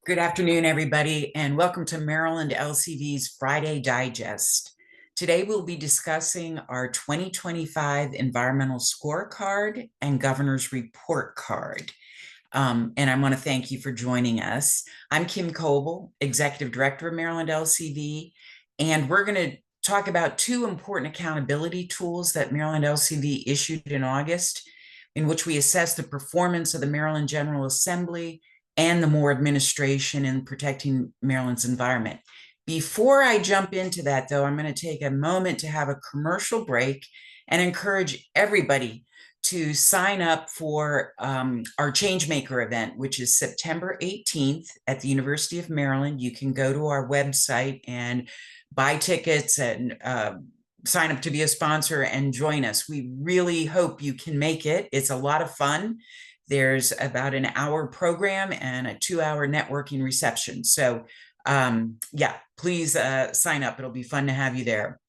Good afternoon, everybody, and welcome to Maryland LCV's Friday Digest. Today, we'll be discussing our 2025 Environmental Scorecard and Governor's Report Card. And I want to thank you for joining us. I'm Kim Coble, Executive Director of Maryland LCV, and we're going to talk about two important accountability tools that Maryland LCV issued in August, in which we assess the performance of the Maryland General Assembly and the Moore administration in protecting Maryland's environment. Before I jump into that, though, I'm going to take a moment to have a commercial break and encourage everybody to sign up for our Changemaker event, which is September 18th at the University of Maryland. You can go to our website and buy tickets and sign up to be a sponsor and join us. We really hope you can make it. It's a lot of fun. There's about an hour program and a 2-hour networking reception. So yeah, please sign up. It'll be fun to have you there.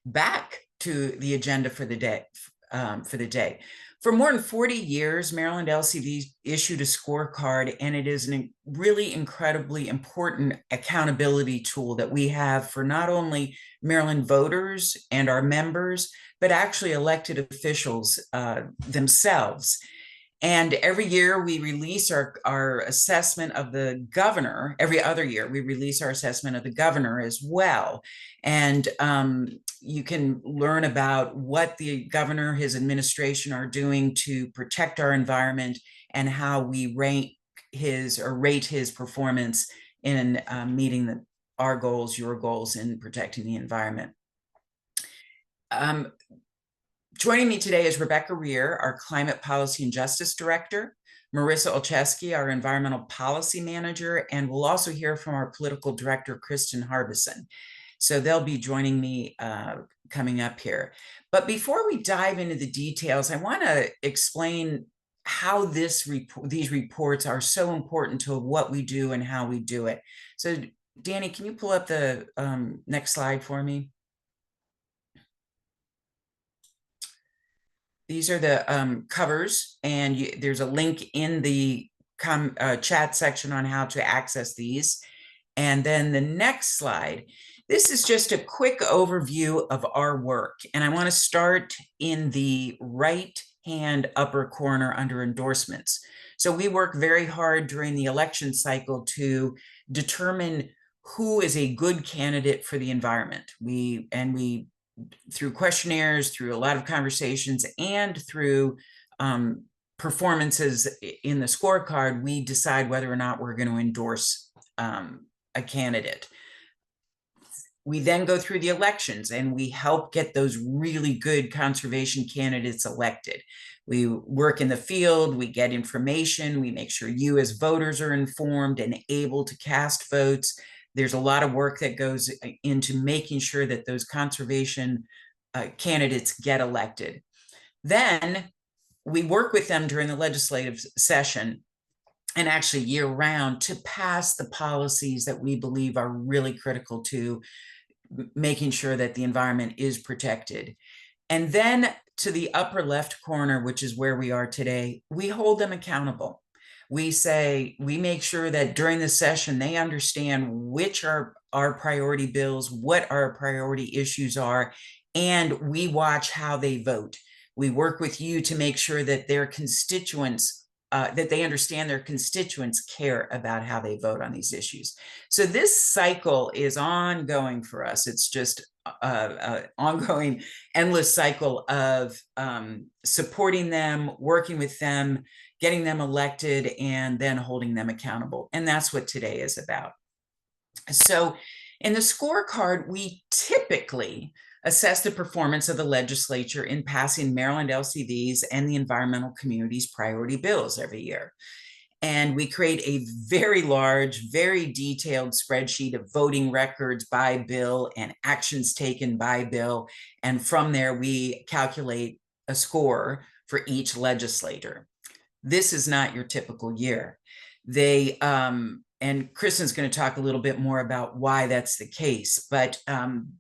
Back to the agenda for the day. For more than 40 years, Maryland LCV issued a scorecard, and it is a really incredibly important accountability tool that we have for not only Maryland voters and our members, but actually elected officials themselves. And every year we release our assessment of the governor. Every other year we release our assessment of the governor as well. And you can learn about what the governor, his administration are doing to protect our environment and how we rate his performance in meeting our goals, your goals in protecting the environment. Joining me today is Rebecca Rear, our Climate Policy and Justice Director, Marissa Olszewski, our Environmental Policy Manager, and we'll also hear from our Political Director, Kristen Harbison. So they'll be joining me coming up here. But before we dive into the details, I want to explain how these reports are so important to what we do and how we do it. So Danny, can you pull up the next slide for me? These are the covers, and there's a link in the chat section on how to access these. And then the next slide, this is just a quick overview of our work. And I want to start in the right-hand upper corner under endorsements. So we work very hard during the election cycle to determine who is a good candidate for the environment. We through questionnaires, through a lot of conversations, and through performances in the scorecard, we decide whether or not we're going to endorse a candidate. We then go through the elections and we help get those really good conservation candidates elected. We work in the field, we get information, we make sure you as voters are informed and able to cast votes. There's a lot of work that goes into making sure that those conservation candidates get elected. Then we work with them during the legislative session and actually year round to pass the policies that we believe are really critical to making sure that the environment is protected. And then to the upper left corner, which is where we are today, we hold them accountable. We make sure that during the session, they understand which are our priority bills, what our priority issues are, and we watch how they vote. We work with you to make sure that their constituents, that they understand their constituents care about how they vote on these issues. So this cycle is ongoing for us. It's just an ongoing, endless cycle of supporting them, working with them, getting them elected, and then holding them accountable. And that's what today is about. So in the scorecard, we typically assess the performance of the legislature in passing Maryland LCVs and the environmental community's priority bills every year. And we create a very large, very detailed spreadsheet of voting records by bill and actions taken by bill. And from there, we calculate a score for each legislator. This is not your typical year. And Kristen's going to talk a little bit more about why that's the case. But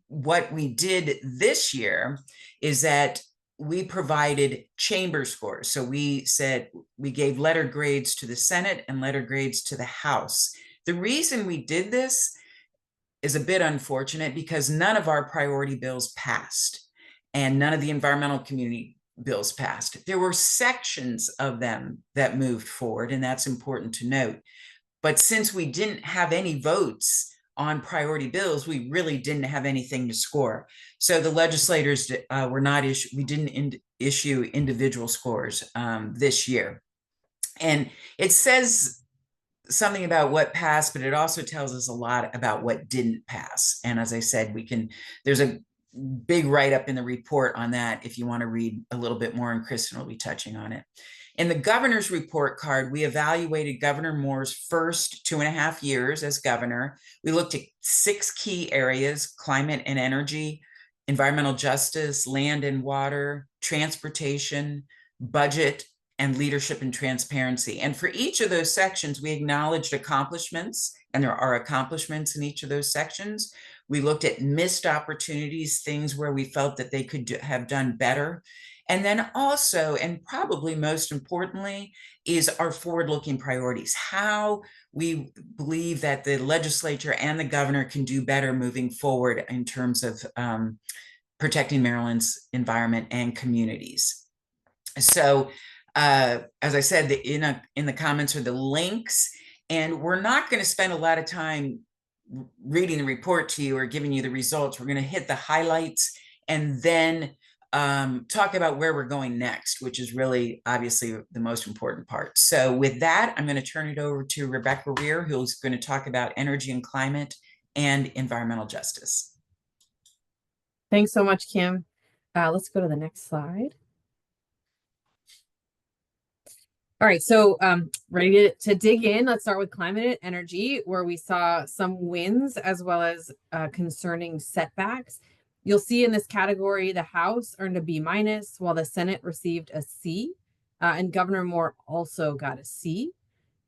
what we did this year is that we provided chamber scores. So we said we gave letter grades to the Senate and letter grades to the House. The reason we did this is a bit unfortunate because none of our priority bills passed and none of the environmental community bills passed. There were sections of them that moved forward, and that's important to note. But since we didn't have any votes on priority bills, we really didn't have anything to score. So the legislators were not we didn't issue individual scores this year. And it says something about what passed, but it also tells us a lot about what didn't pass. And as I said, there's a big write-up in the report on that if you want to read a little bit more, and Kristen will be touching on it. In the governor's report card, we evaluated Governor Moore's first 2.5 years as governor. We looked at 6 key areas: climate and energy, environmental justice, land and water, transportation, budget, and leadership and transparency. And for each of those sections, we acknowledged accomplishments, and there are accomplishments in each of those sections. We looked at missed opportunities, things where we felt that they could have done better. And then also, and probably most importantly, is our forward-looking priorities, how we believe that the legislature and the governor can do better moving forward in terms of protecting Maryland's environment and communities. So as I said, in the comments are the links, and we're not going to spend a lot of time reading the report to you or giving you the results. We're going to hit the highlights and then talk about where we're going next, which is really obviously the most important part. So with that, I'm going to turn it over to Rebecca Rear, who's going to talk about energy and climate and environmental justice. Thanks so much, Kim. Let's go to the next slide. All right, so ready to dig in. Let's start with climate and energy, where we saw some wins as well as concerning setbacks. You'll see in this category, the House earned a B-, while the Senate received a C, and Governor Moore also got a C.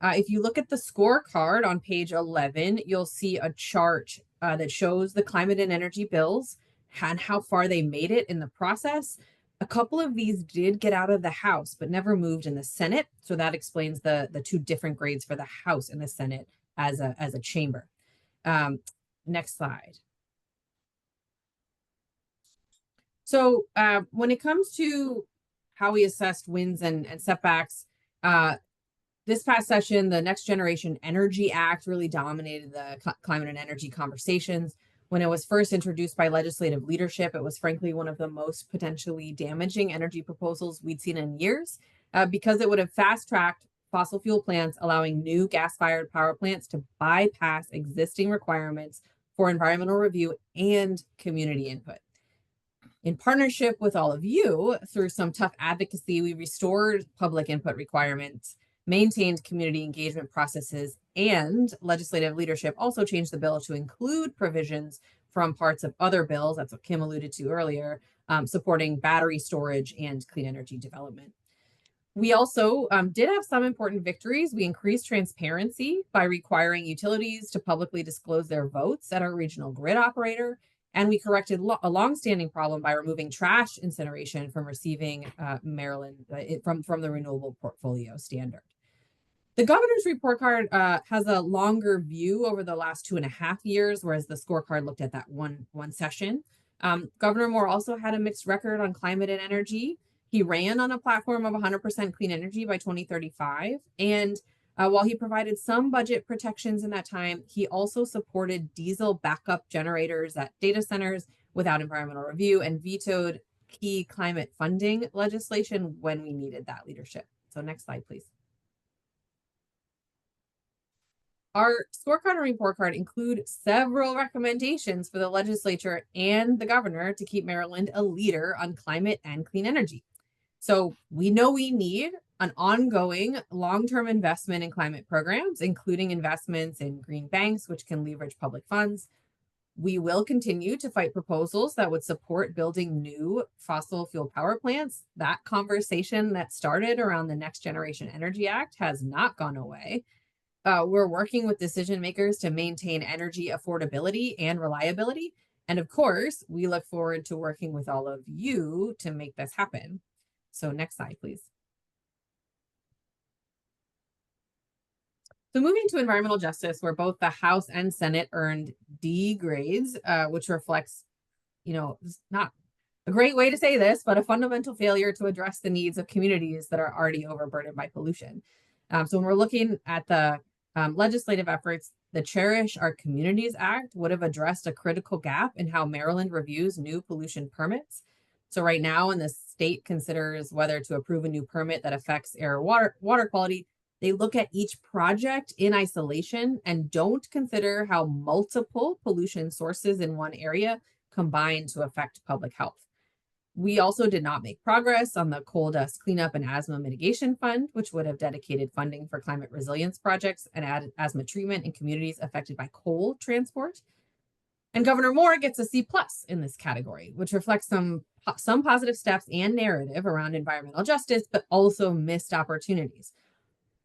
If you look at the scorecard on page 11, you'll see a chart that shows the climate and energy bills and how far they made it in the process. A couple of these did get out of the House, but never moved in the Senate. So that explains the 2 different grades for the House and the Senate as a chamber. Next slide. So when it comes to how we assessed wins and setbacks, this past session, the Next Generation Energy Act really dominated the climate and energy conversations. When it was first introduced by legislative leadership, it was frankly one of the most potentially damaging energy proposals we'd seen in years, because it would have fast-tracked fossil fuel plants, allowing new gas-fired power plants to bypass existing requirements for environmental review and community input. In partnership with all of you, through some tough advocacy, we restored public input requirements, maintained community engagement processes, and legislative leadership also changed the bill to include provisions from parts of other bills, that's what Kim alluded to earlier, supporting battery storage and clean energy development. We also did have some important victories. We increased transparency by requiring utilities to publicly disclose their votes at our regional grid operator, and we corrected a longstanding problem by removing trash incineration from receiving Maryland from the renewable portfolio standard. The governor's report card has a longer view over the last 2.5 years, whereas the scorecard looked at that one session. Governor Moore also had a mixed record on climate and energy. He ran on a platform of 100% clean energy by 2035. And while he provided some budget protections in that time, he also supported diesel backup generators at data centers without environmental review and vetoed key climate funding legislation when we needed that leadership. So next slide, please. Our scorecard and report card include several recommendations for the legislature and the governor to keep Maryland a leader on climate and clean energy. So we know we need an ongoing long-term investment in climate programs, including investments in green banks, which can leverage public funds. We will continue to fight proposals that would support building new fossil fuel power plants. That conversation that started around the Next Generation Energy Act has not gone away. We're working with decision makers to maintain energy affordability and reliability, And of course, we look forward to working with all of you to make this happen. So next slide, please. So moving to environmental justice, where both the House and Senate earned D grades, which reflects, not a great way to say this, but a fundamental failure to address the needs of communities that are already overburdened by pollution. So when we're looking at the legislative efforts, the Cherish Our Communities Act would have addressed a critical gap in how Maryland reviews new pollution permits. So right now, when the state considers whether to approve a new permit that affects air or water quality, they look at each project in isolation and don't consider how multiple pollution sources in one area combine to affect public health. We also did not make progress on the coal dust cleanup and asthma mitigation fund, which would have dedicated funding for climate resilience projects and added asthma treatment in communities affected by coal transport. And Governor Moore gets a C plus in this category, which reflects some positive steps and narrative around environmental justice, but also missed opportunities.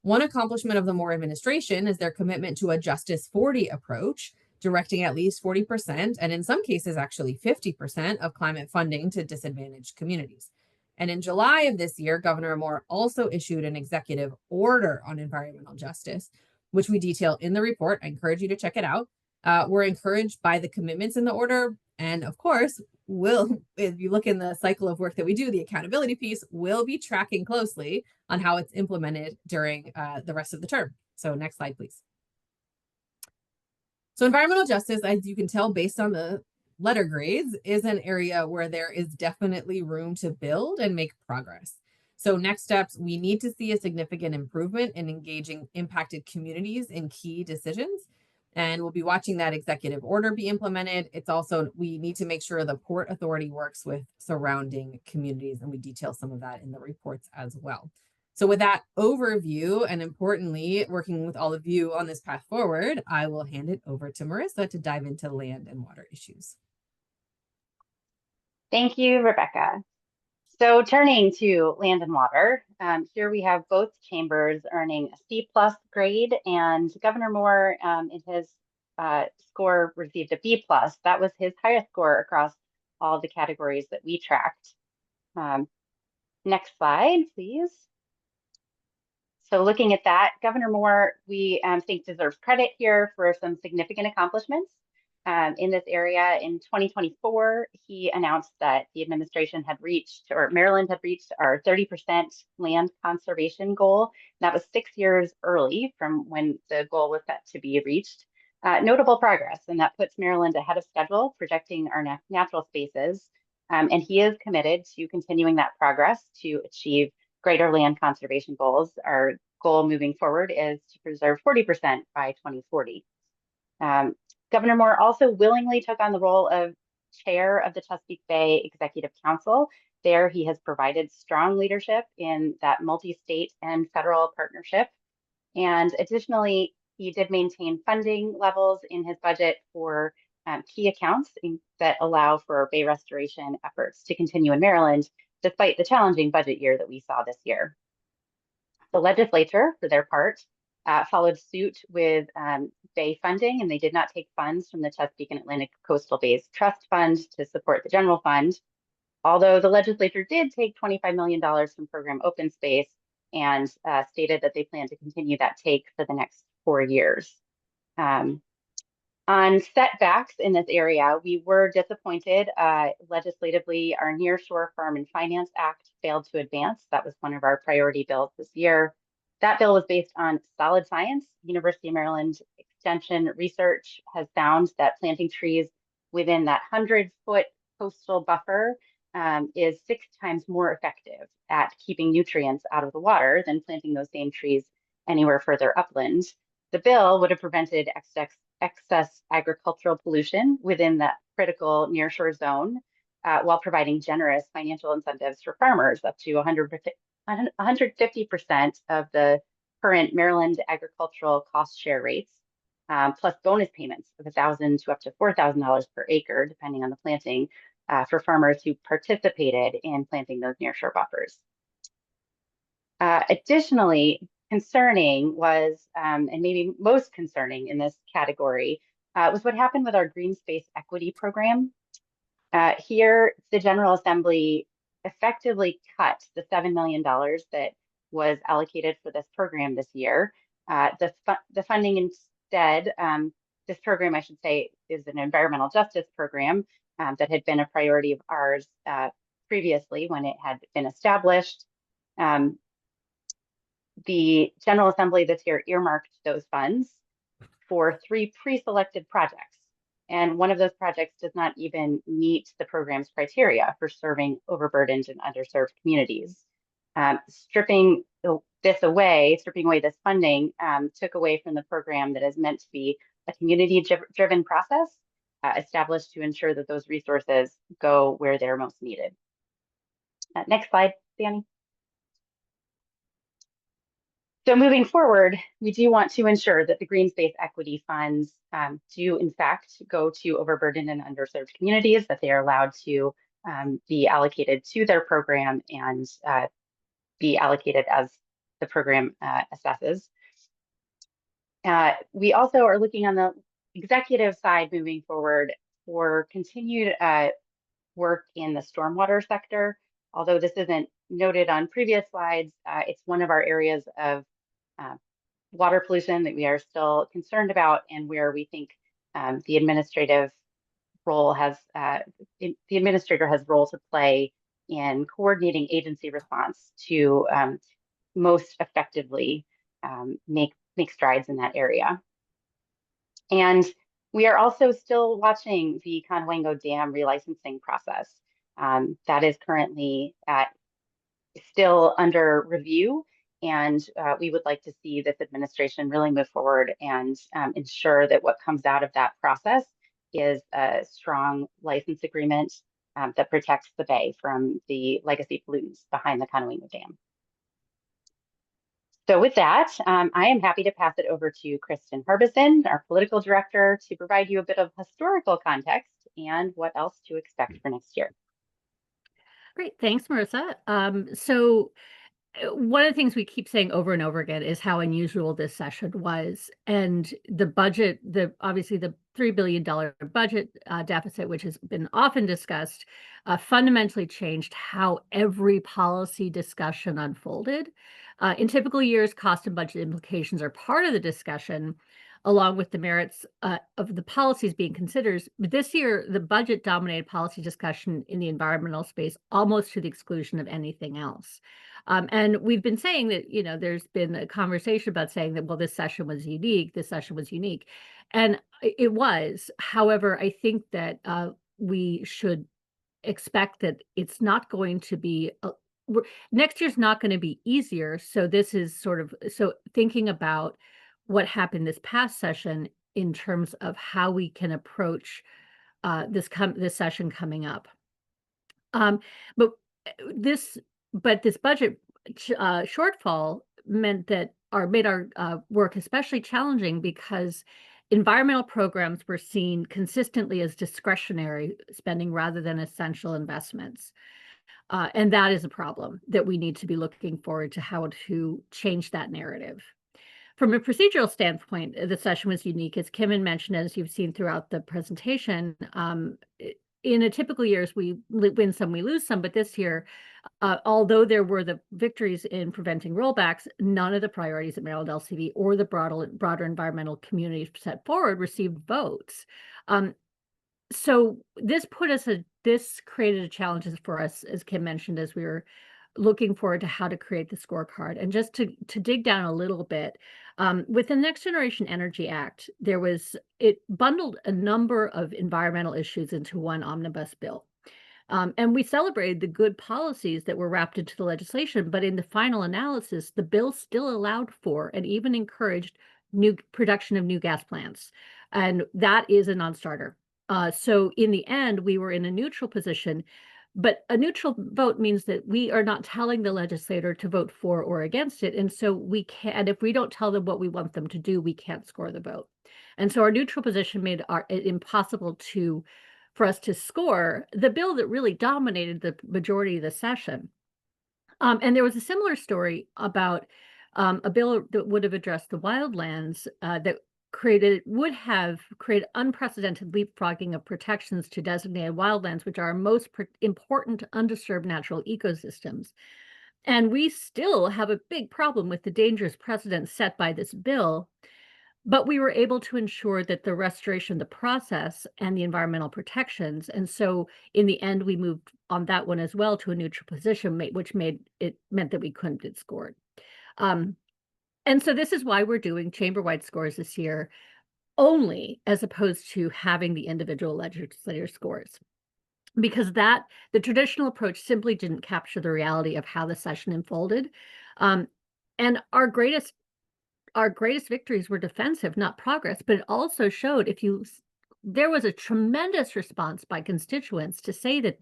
One accomplishment of the Moore administration is their commitment to a Justice 40 approach, directing at least 40%, and in some cases, actually 50% of climate funding to disadvantaged communities. And in July of this year, Governor Moore also issued an executive order on environmental justice, which we detail in the report. I encourage you to check it out. We're encouraged by the commitments in the order. And of course, if you look in the cycle of work that we do, the accountability piece, will be tracking closely on how it's implemented during the rest of the term. So next slide, please. So environmental justice, as you can tell based on the letter grades, is an area where there is definitely room to build and make progress. So next steps, we need to see a significant improvement in engaging impacted communities in key decisions. And we'll be watching that executive order be implemented. It's also, we need to make sure the Port Authority works with surrounding communities, and we detail some of that in the reports as well. So with that overview, and importantly, working with all of you on this path forward, I will hand it over to Marissa to dive into land and water issues. Thank you, Rebecca. So turning to land and water, here we have both chambers earning a C plus grade, and Governor Moore in his score received a B plus. That was his highest score across all the categories that we tracked. Next slide, please. So looking at that, Governor Moore, we think deserves credit here for some significant accomplishments. In this area in 2024, he announced that the administration had reached, or Maryland had reached, our 30% land conservation goal. That was 6 years early from when the goal was set to be reached. Notable progress, and that puts Maryland ahead of schedule, protecting our natural spaces. And he is committed to continuing that progress to achieve greater land conservation goals. Our goal moving forward is to preserve 40% by 2040. Governor Moore also willingly took on the role of chair of the Chesapeake Bay Executive Council. There, he has provided strong leadership in that multi-state and federal partnership. And additionally, he did maintain funding levels in his budget for key accounts that allow for bay restoration efforts to continue in Maryland, despite the challenging budget year that we saw this year. The legislature, for their part, followed suit with bay funding, and they did not take funds from the Chesapeake and Atlantic Coastal Bays Trust Fund to support the general fund, although the legislature did take $25 million from program open space and stated that they plan to continue that take for the next 4 years. On setbacks in this area, we were disappointed. Legislatively, our Nearshore Farm and Finance Act failed to advance. That was one of our priority bills this year. That bill was based on solid science. University of Maryland Extension research has found that planting trees within that 100-foot coastal buffer is 6 times more effective at keeping nutrients out of the water than planting those same trees anywhere further upland. The bill would have prevented excess agricultural pollution within that critical nearshore zone, while providing generous financial incentives for farmers up to 150% of the current Maryland agricultural cost share rates, plus bonus payments of $1,000 to up to $4,000 per acre, depending on the planting, for farmers who participated in planting those nearshore buffers. Additionally, concerning was, and maybe most concerning in this category, was what happened with our Green Space Equity Program. Here, the General Assembly effectively cut the $7 million that was allocated for this program this year. The funding instead, this program, I should say, is an environmental justice program that had been a priority of ours previously when it had been established. The General Assembly this year earmarked those funds for 3 pre-selected projects. And one of those projects does not even meet the program's criteria for serving overburdened and underserved communities. Stripping away this funding took away from the program that is meant to be a community-driven process established to ensure that those resources go where they're most needed. Next slide, Danny. So moving forward, we do want to ensure that the Green Space Equity funds do in fact go to overburdened and underserved communities, that they are allowed to be allocated to their program and be allocated as the program assesses. We also are looking on the executive side moving forward for continued work in the stormwater sector. Although this isn't noted on previous slides, it's one of our areas of water pollution that we are still concerned about, and where we think the administrator has role to play in coordinating agency response to most effectively make strides in that area. And we are also still watching the Conwango Dam relicensing process. That is currently still under review, and we would like to see this administration really move forward and ensure that what comes out of that process is a strong license agreement that protects the bay from the legacy pollutants behind the Conwango Dam. So with that, I am happy to pass it over to Kristen Harbison, our political director, to provide you a bit of historical context and what else to expect for next year. Great. Thanks, Marissa. So one of the things we keep saying over and over again is how unusual this session was. And the budget, obviously the $3 billion budget deficit, which has been often discussed, fundamentally changed how every policy discussion unfolded. In typical years, cost and budget implications are part of the discussion, along with the merits of the policies being considered. But this year, the budget dominated policy discussion in the environmental space almost to the exclusion of anything else. And we've been saying that, there's been a conversation about saying that, well, this session was unique, And it was. However, I think that we should expect that it's not going to be, next year's not going to be easier. So this is so thinking about what happened this past session in terms of how we can approach this session coming up. But this budget shortfall made our work especially challenging because environmental programs were seen consistently as discretionary spending rather than essential investments. And that is a problem that we need to be looking forward to how to change that narrative. From a procedural standpoint, the session was unique, as Kim had mentioned, as you've seen throughout the presentation. In a typical years, we win some, we lose some, but this year, although there were the victories in preventing rollbacks, none of the priorities at Maryland LCV or the broader environmental community set forward received votes. So this created a challenge for us, as Kim mentioned, as we were looking forward to how to create the scorecard. And just to dig down a little bit, with the Next Generation Energy Act, it bundled a number of environmental issues into one omnibus bill. And we celebrated the good policies that were wrapped into the legislation, but in the final analysis, the bill still allowed for and even encouraged new production of new gas plants. And that is a non-starter. So in the end, we were in a neutral position. But a neutral vote means that we are not telling the legislator to vote for or against it. And so we can't, if we don't tell them what we want them to do, we can't score the vote. And so our neutral position made it impossible for us to score the bill that really dominated the majority of the session. And there was a similar story about a bill that would have addressed the wildlands that would have created unprecedented leapfrogging of protections to designated wildlands, which are our most important undisturbed natural ecosystems. And we still have a big problem with the dangerous precedent set by this bill, but we were able to ensure that the restoration, the process, and the environmental protections. And so in the end, we moved on that one as well to a neutral position, which meant that we couldn't get scored. And so this is why we're doing chamber-wide scores this year only, as opposed to having the individual legislator scores. Because the traditional approach simply didn't capture the reality of how the session unfolded. And our greatest victories were defensive, not progress, but it also showed there was a tremendous response by constituents to say that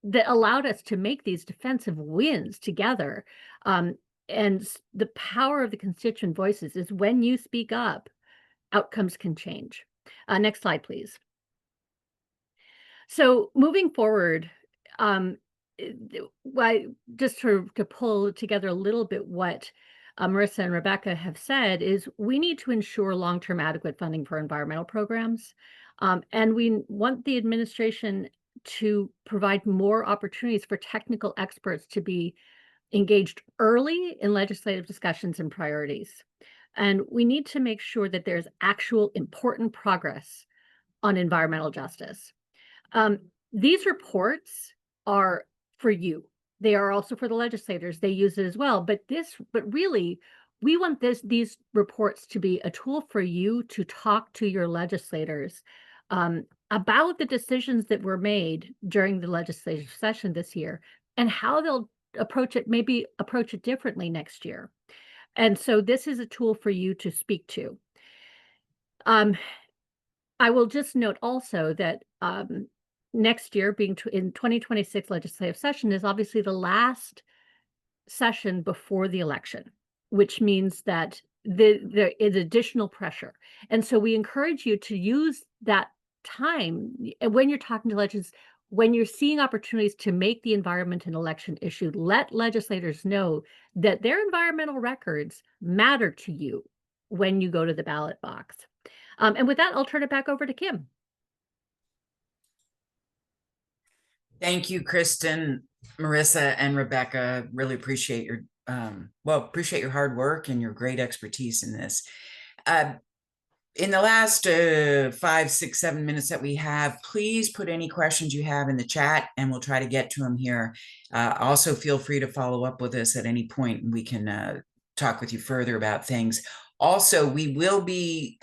that allowed us to make these defensive wins together. And the power of the constituent voices is when you speak up, outcomes can change. Next slide, please. So moving forward, just to pull together a little bit what Marissa and Rebecca have said is we need to ensure long-term adequate funding for environmental programs. And we want the administration to provide more opportunities for technical experts to be engaged early in legislative discussions and priorities. And we need to make sure that there's actual important progress on environmental justice. These reports are for you. They are also for the legislators. They use it as well. But really, we want these reports to be a tool for you to talk to your legislators about the decisions that were made during the legislative session this year and how they'll maybe approach it differently next year. And so this is a tool for you to speak to. I will just note also that next year, being in 2026 legislative session, is obviously the last session before the election, which means that there is additional pressure. And so we encourage you to use that time when you're talking to legislators, when you're seeing opportunities to make the environment an election issue, let legislators know that their environmental records matter to you when you go to the ballot box. And with that, I'll turn it back over to Kim. Thank you, Kristen, Marissa, and Rebecca. Really appreciate your appreciate your hard work and your great expertise in this. In the last 5, 6, 7 minutes that we have, please put any questions you have in the chat and we'll try to get to them here. Also, feel free to follow up with us at any point and we can talk with you further about things. Also, we will be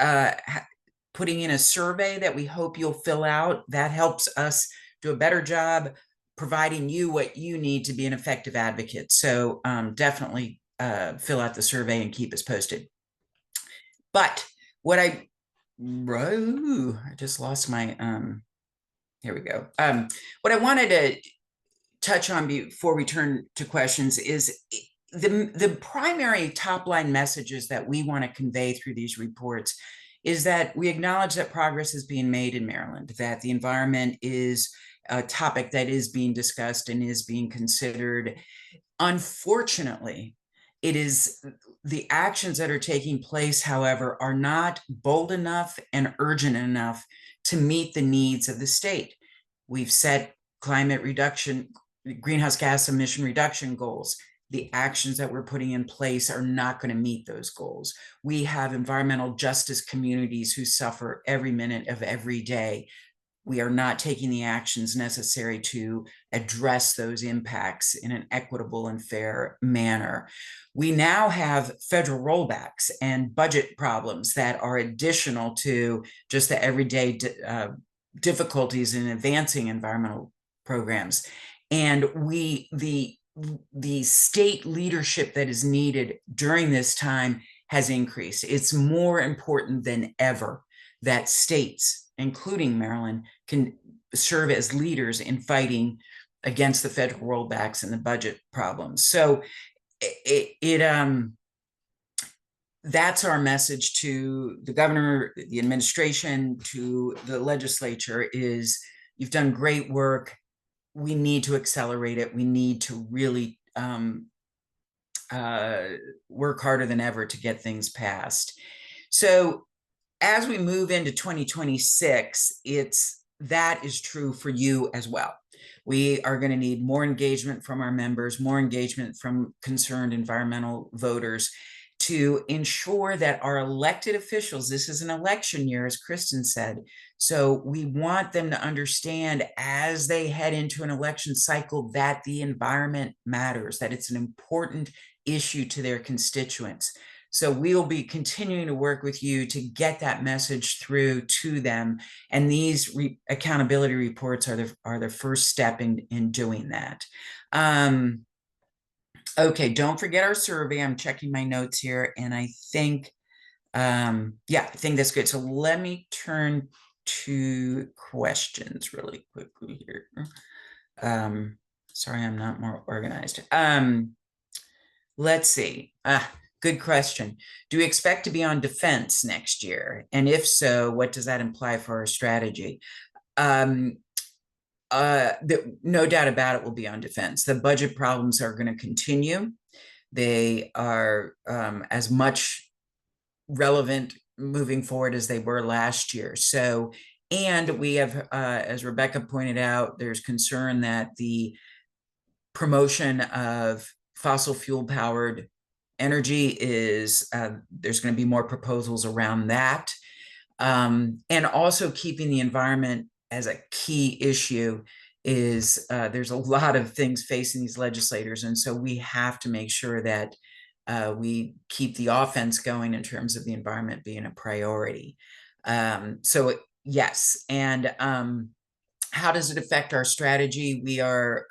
putting in a survey that we hope you'll fill out. That helps us do a better job providing you what you need to be an effective advocate. So definitely fill out the survey and keep us posted. But what I just lost my, here we go. What I wanted to touch on before we turn to questions is the primary top line messages that we want to convey through these reports is that we acknowledge that progress is being made in Maryland, that the environment is a topic that is being discussed and is being considered. Unfortunately, it is the actions that are taking place, however, are not bold enough and urgent enough to meet the needs of the state. We've set climate reduction, greenhouse gas emission reduction goals. The actions that we're putting in place are not going to meet those goals. We have environmental justice communities who suffer every minute of every day. We are not taking the actions necessary to address those impacts in an equitable and fair manner. We now have federal rollbacks and budget problems that are additional to just the everyday difficulties in advancing environmental programs. And the state leadership that is needed during this time has increased. It's more important than ever that states, including Maryland, can serve as leaders in fighting against the federal rollbacks and the budget problems. So that's our message to the governor, the administration, to the legislature is you've done great work. We need to accelerate it. We need to really work harder than ever to get things passed. So as we move into 2026, that is true for you as well. We are going to need more engagement from our members, more engagement from concerned environmental voters to ensure that our elected officials, this is an election year, as Kristen said, so we want them to understand as they head into an election cycle that the environment matters, that it's an important issue to their constituents. So we'll be continuing to work with you to get that message through to them. And these accountability reports are the first step in doing that. Okay, don't forget our survey. I'm checking my notes here, and I think, yeah, I think that's good. So let me turn to questions really quickly here. Sorry, I'm not more organized. Let's see. Good question. Do we expect to be on defense next year? And if so, what does that imply for our strategy? No doubt about it, will be on defense. The budget problems are going to continue. They are as much relevant moving forward as they were last year. So, and we have, as Rebecca pointed out, there's concern that the promotion of fossil fuel powered energy is, there's going to be more proposals around that. And also keeping the environment as a key issue is, there's a lot of things facing these legislators. And so we have to make sure that we keep the offense going in terms of the environment being a priority. So yes. And how does it affect our strategy? We are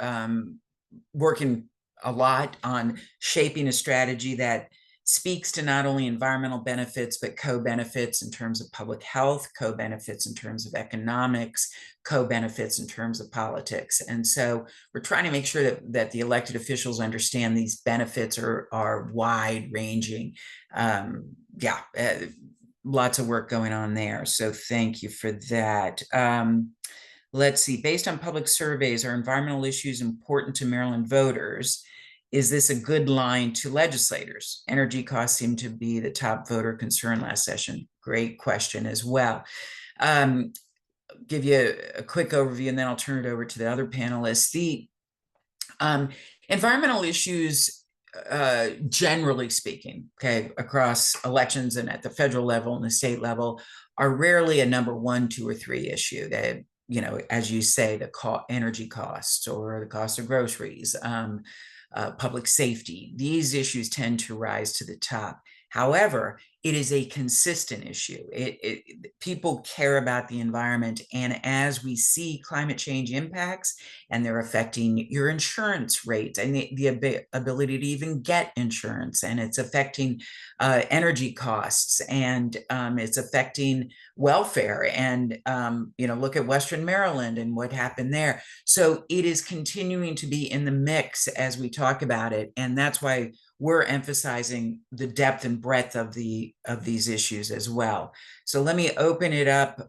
working a lot on shaping a strategy that speaks to not only environmental benefits, but co-benefits in terms of public health, co-benefits in terms of economics, co-benefits in terms of politics. And so we're trying to make sure that the elected officials understand these benefits are wide ranging. Lots of work going on there. So thank you for that. Let's see, based on public surveys, are environmental issues important to Maryland voters? Is this a good line to legislators? Energy costs seem to be the top voter concern last session. Great question as well. Give you a quick overview and then I'll turn it over to the other panelists. The environmental issues, generally speaking, okay, across elections and at the federal level and the state level, are rarely a number 1, 2, or 3 issue. That, you know, as you say, the energy costs or the cost of groceries, public safety, these issues tend to rise to the top. However, it is a consistent issue. People care about the environment. And as we see climate change impacts and they're affecting your insurance rates and the ability to even get insurance, and it's affecting energy costs, and it's affecting welfare. And, you know, look at Western Maryland and what happened there. So it is continuing to be in the mix as we talk about it. And that's why we're emphasizing the depth and breadth of these issues as well. So let me open it up.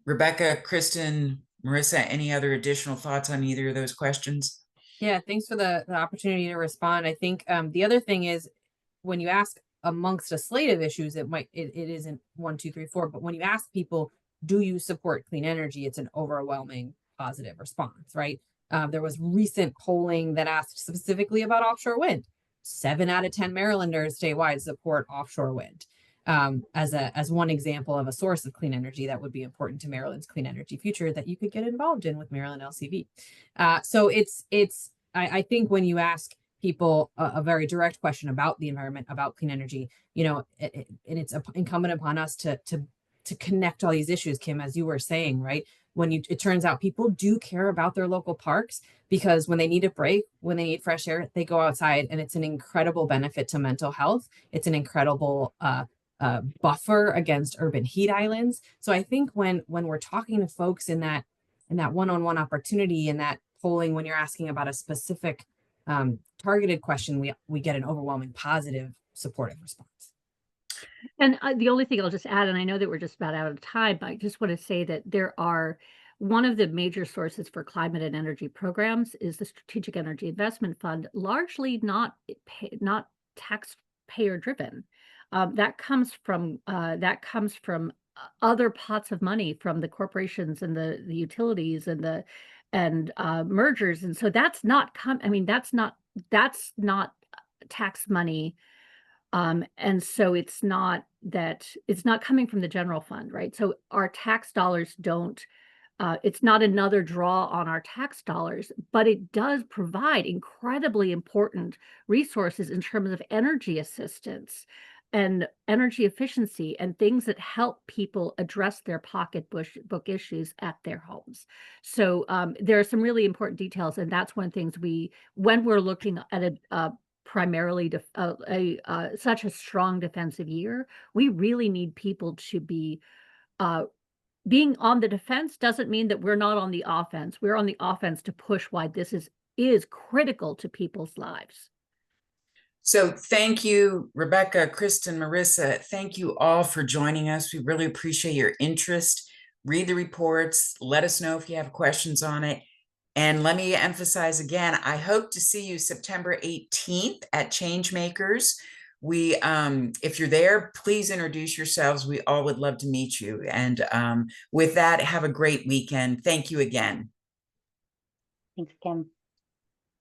Rebecca, Kristen, Marissa, any other additional thoughts on either of those questions? Yeah, thanks for the opportunity to respond. I think the other thing is, when you ask amongst a slate of issues, it isn't 1, 2, 3, 4, but when you ask people, do you support clean energy? It's an overwhelming positive response, right? There was recent polling that asked specifically about offshore wind. 7 out of 10 Marylanders statewide support offshore wind as one example of a source of clean energy that would be important to Maryland's clean energy future that you could get involved in with Maryland LCV. So I think when you ask people a very direct question about the environment, about clean energy, you know, and it's incumbent upon us to connect all these issues, Kim, as you were saying, right? It turns out people do care about their local parks, because when they need a break, when they need fresh air, they go outside, and it's an incredible benefit to mental health. It's an incredible buffer against urban heat islands. So I think when we're talking to folks in that one-on-one opportunity, in that polling, when you're asking about a specific targeted question, we get an overwhelming positive supportive response. And the only thing I'll just add, and I know that we're just about out of time, but I just want to say that there are one of the major sources for climate and energy programs is the Strategic Energy Investment Fund, largely not taxpayer driven. That comes from other pots of money from the corporations and the utilities and the mergers, and so that's not tax money. And so it's not coming from the general fund, right? So our tax dollars don't, it's not another draw on our tax dollars, but it does provide incredibly important resources in terms of energy assistance and energy efficiency and things that help people address their pocketbook issues at their homes. So there are some really important details, and that's one of the things when we're looking at primarily such a strong defensive year, we really need people to be being on the defense doesn't mean that we're not on the offense. We're on the offense to push why this is critical to people's lives. So thank you, Rebecca, Kristen, Marissa. Thank you all for joining us. We really appreciate your interest. Read the reports. Let us know if you have questions on it. And let me emphasize again, I hope to see you September 18th at Changemakers. If you're there, please introduce yourselves. We all would love to meet you. And with that, have a great weekend. Thank you again. Thanks, Kim.